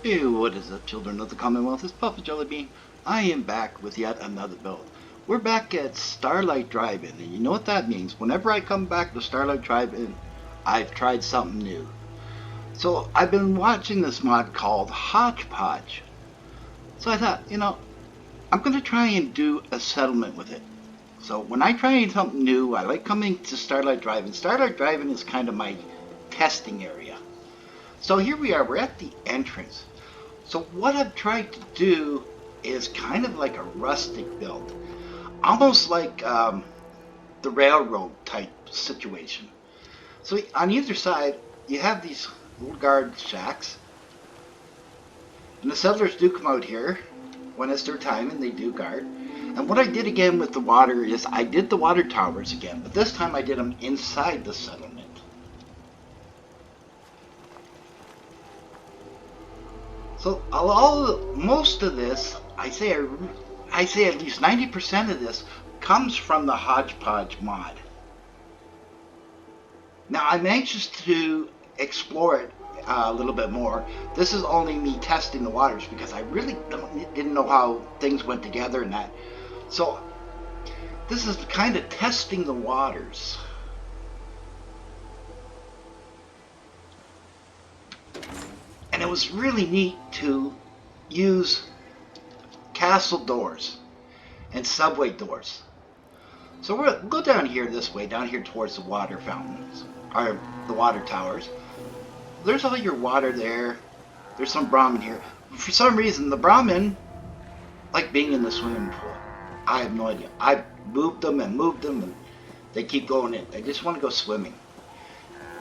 Hey, what is up, children of the Commonwealth? It's Papa Jellybean. I am back with yet another build. We're back at Starlight Drive, and you know what that means. Whenever I come back to Starlight Drive, I've tried something new. So I've been watching this mod called Hodgepodge. So I thought, I'm going to try and do a settlement with it. So when I try something new, I like coming to Starlight Drive, and Starlight Drive is kind of my testing area. So here we are, we're at the entrance. So what I've tried to do is kind of like a rustic build. Almost like the railroad type situation. So on either side, you have these little guard shacks. And the settlers do come out here when it's their time, and they do guard. And what I did again with the water is I did the water towers again, but this time I did them inside the settlement. So most of this, I say at least 90% of this comes from the Hodgepodge mod. Now I'm anxious to explore it a little bit more. This is only me testing the waters because I really didn't know how things went together and that. So this is kind of testing the waters. And it was really neat to use castle doors and subway doors. So we'll go down here this way, down here towards the water fountains, or the water towers. There's all your water there. There's some Brahmin here. For some reason, the Brahmin like being in the swimming pool. I have no idea. I've moved them, and they keep going in. They just want to go swimming.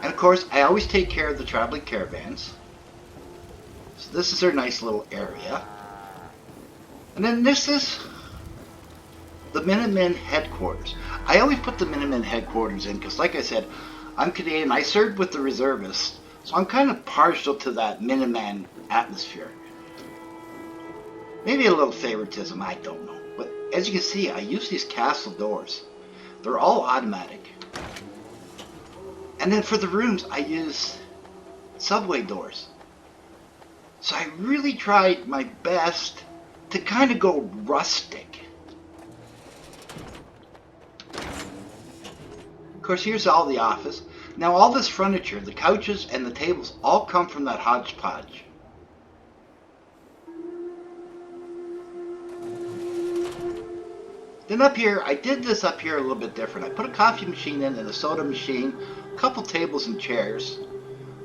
And of course, I always take care of the traveling caravans. So this is their nice little area. And then this is the Minutemen Headquarters. I always put the Minutemen Headquarters in because, like I said, I'm Canadian. I served with the reservists, so I'm kind of partial to that Minuteman atmosphere. Maybe a little favoritism, I don't know. But as you can see, I use these castle doors. They're all automatic. And then for the rooms, I use subway doors. So I really tried my best to kind of go rustic. Of course, here's all the office. Now all this furniture, the couches and the tables, all come from that Hodgepodge. Then up here, I did this up here a little bit different. I put a coffee machine in and a soda machine, a couple tables and chairs,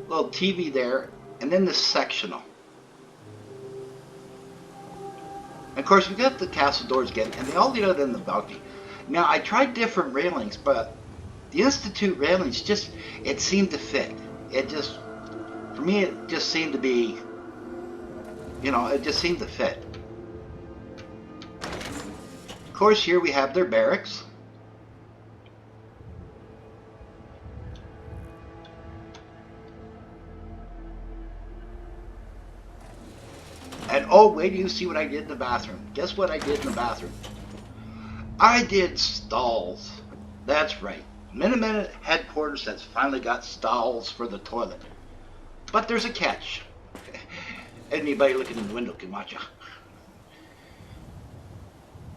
a little TV there, and then this sectional. And of course, we got the castle doors again, and they all lead out in the balcony. Now, I tried different railings, but the Institute railings it seemed to fit. For me, it just seemed to be, it just seemed to fit. Of course, here we have their barracks. And oh, wait till you see what I did in the bathroom. Guess what I did in the bathroom? I did stalls. That's right. Minutemen Headquarters has finally got stalls for the toilet. But there's a catch. Anybody looking in the window can watch you.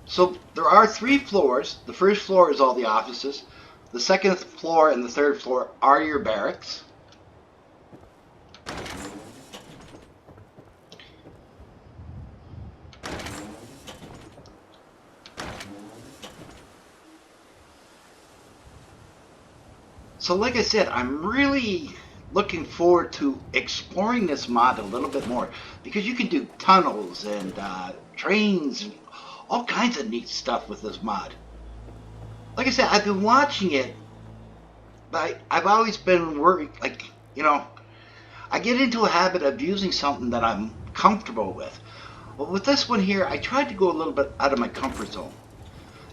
So there are 3 floors. The first floor is all the offices. The second floor and the third floor are your barracks. So like I said, I'm really looking forward to exploring this mod a little bit more because you can do tunnels and trains and all kinds of neat stuff with this mod. Like I said, I've been watching it, but I've always been worried, I get into a habit of using something that I'm comfortable with. Well, with this one here, I tried to go a little bit out of my comfort zone.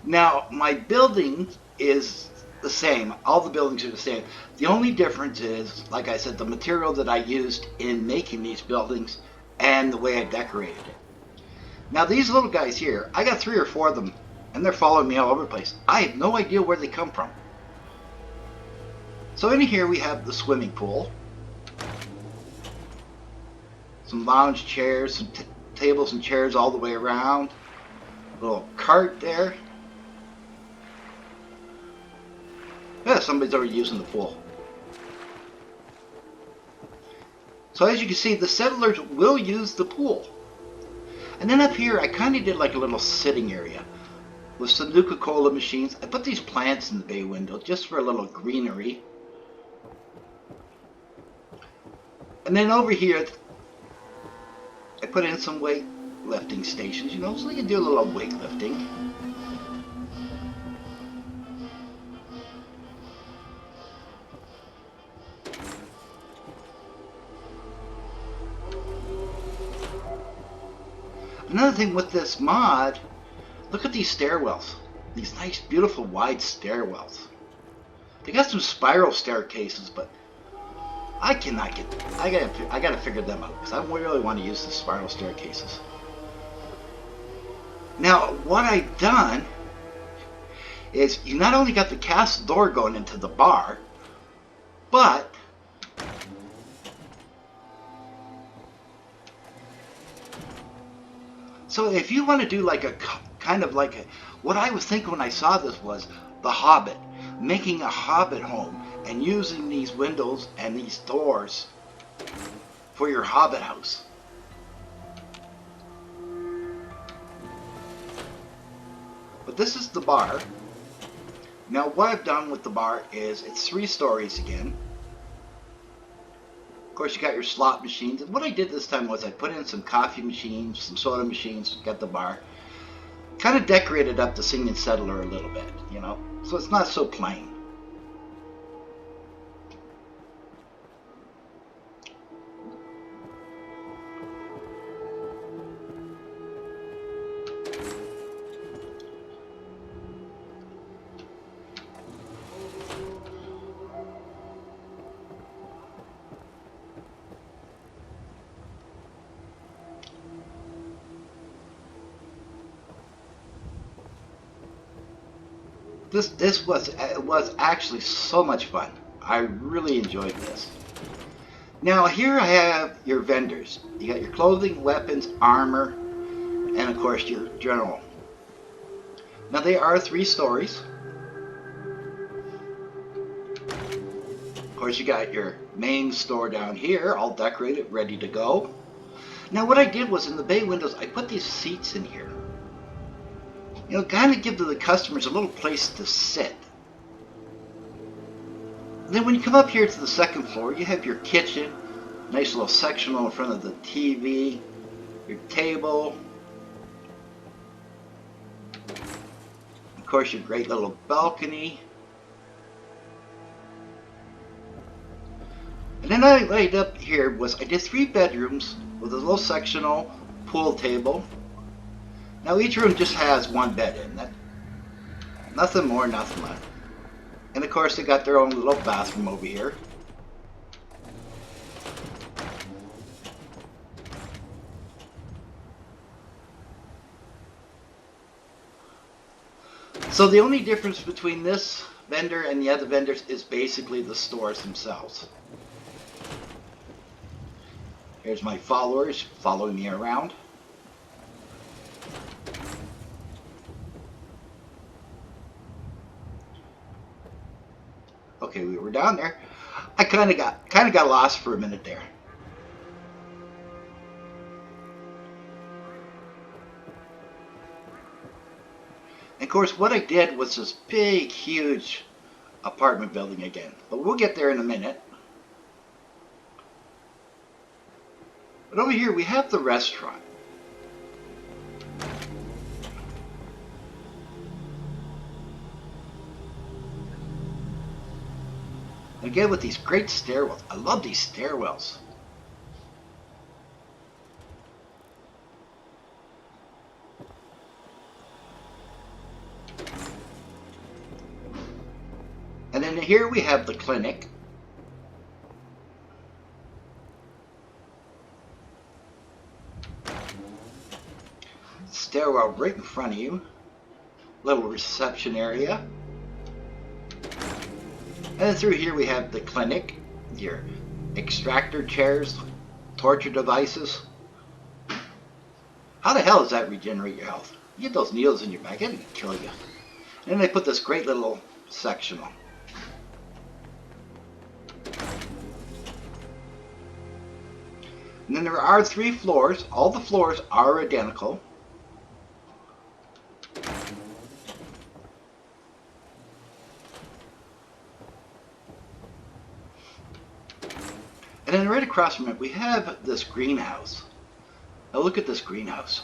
Now, my building is the same. All the buildings are the same. The only difference is, like I said, the material that I used in making these buildings and the way I decorated it. Now these little guys here, I got 3 or 4 of them, and they're following me all over the place. I have no idea where they come from. So in here we have the swimming pool. Some lounge chairs, some tables and chairs all the way around. Little cart there. Yeah, somebody's already using the pool. So as you can see, the settlers will use the pool. And then up here, I kind of did like a little sitting area with some Nuka-Cola machines. I put these plants in the bay window just for a little greenery. And then over here, I put in some weightlifting stations, you know, so you can do a little weightlifting. Another thing with this mod, look at these stairwells. These nice, beautiful, wide stairwells. They got some spiral staircases, but I cannot get. I gotta figure them out because I really want to use the spiral staircases. Now, what I've done is you not only got the castle door going into the bar, but so if you want to do like a kind of like a, what I was thinking when I saw this was the Hobbit, making a Hobbit home and using these windows and these doors for your Hobbit house. But this is the bar. Now what I've done with the bar is it's 3 stories again. Of course you got your slot machines, and what I did this time was I put in some coffee machines, some soda machines, got the bar. Kind of decorated up the Singing Settler a little bit, you know, so it's not so plain. This was actually so much fun. I really enjoyed this. Now here I have your vendors. You got your clothing, weapons, armor, and of course your general. Now they are 3 stories. Of course you got your main store down here, all decorated, ready to go. Now what I did was in the bay windows, I put these seats in here. You know, kind of give the customers a little place to sit. And then when you come up here to the 2nd floor, you have your kitchen, nice little sectional in front of the TV, your table, of course your great little balcony. And then I laid up here was I did 3 bedrooms with a little sectional pool table. Now each room just has 1 bed in it. Nothing more, nothing less. And of course they got their own little bathroom over here. So the only difference between this vendor and the other vendors is basically the stores themselves. Here's my followers following me around. Okay, we were down there. I kind of got lost for a minute there. And of course, what I did was this big, huge apartment building again. But we'll get there in a minute. But over here we have the restaurant. Again with these great stairwells. I love these stairwells. And then here we have the clinic. Stairwell right in front of you. Little reception area. And then through here we have the clinic, your extractor chairs, torture devices. How the hell does that regenerate your health? You get those needles in your back, it'll kill you. And then they put this great little section on. And then there are 3 floors. All the floors are identical. And then right across from it, we have this greenhouse. Now look at this greenhouse.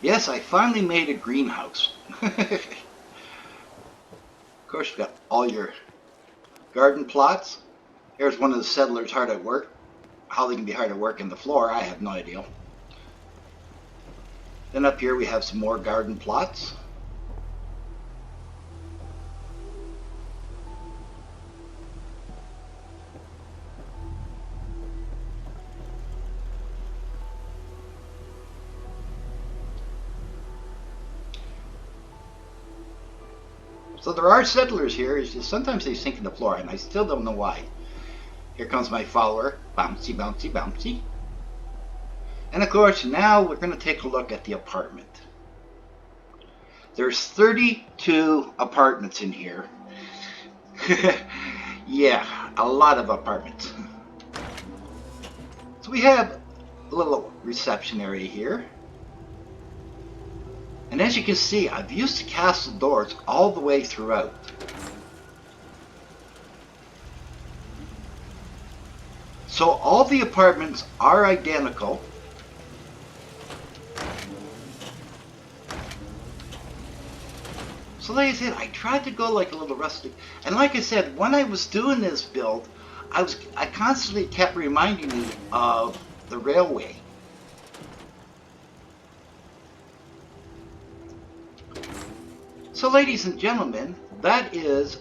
Yes, I finally made a greenhouse. Of course, you've got all your garden plots. Here's one of the settlers hard at work. How they can be hard at work in the floor, I have no idea. Then up here we have some more garden plots. So there are settlers here, it's just sometimes they sink in the floor, and I still don't know why. Here comes my follower, bouncy, bouncy, bouncy. And of course, now we're going to take a look at the apartment. There's 32 apartments in here. Yeah, a lot of apartments. So we have a little reception area here. And as you can see, I've used the castle doors all the way throughout. So all the apartments are identical. So like I said, I tried to go like a little rustic. And like I said, when I was doing this build, I constantly kept reminding me of the railway. So ladies and gentlemen, that is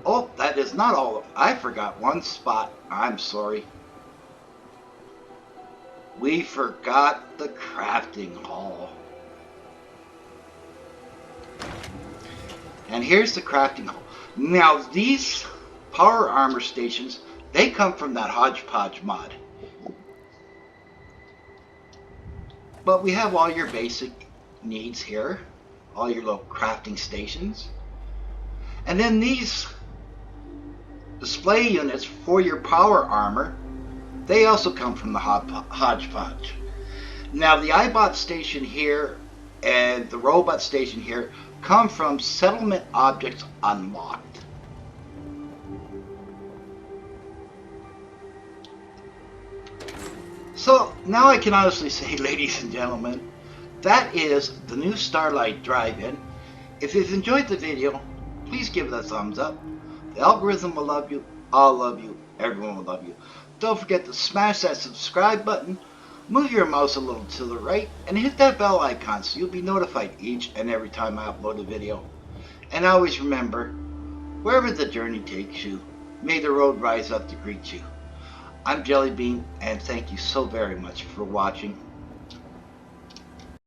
not all of them. I forgot one spot. I'm sorry. We forgot the crafting hall. And here's the crafting hall. Now these power armor stations, they come from that hodgepodge mod. But we have all your basic needs here. All your little crafting stations. And then these display units for your power armor, they also come from the hodgepodge. Now the iBot station here and the robot station here come from settlement objects unlocked. So now I can honestly say, ladies and gentlemen, that is the new Starlight Drive-In. If you've enjoyed the video, please give it a thumbs up. The algorithm will love you. I'll love you. Everyone will love you. Don't forget to smash that subscribe button, move your mouse a little to the right, and hit that bell icon so you'll be notified each and every time I upload a video. And always remember, wherever the journey takes you, may the road rise up to greet you. I'm Jellybean, and thank you so very much for watching.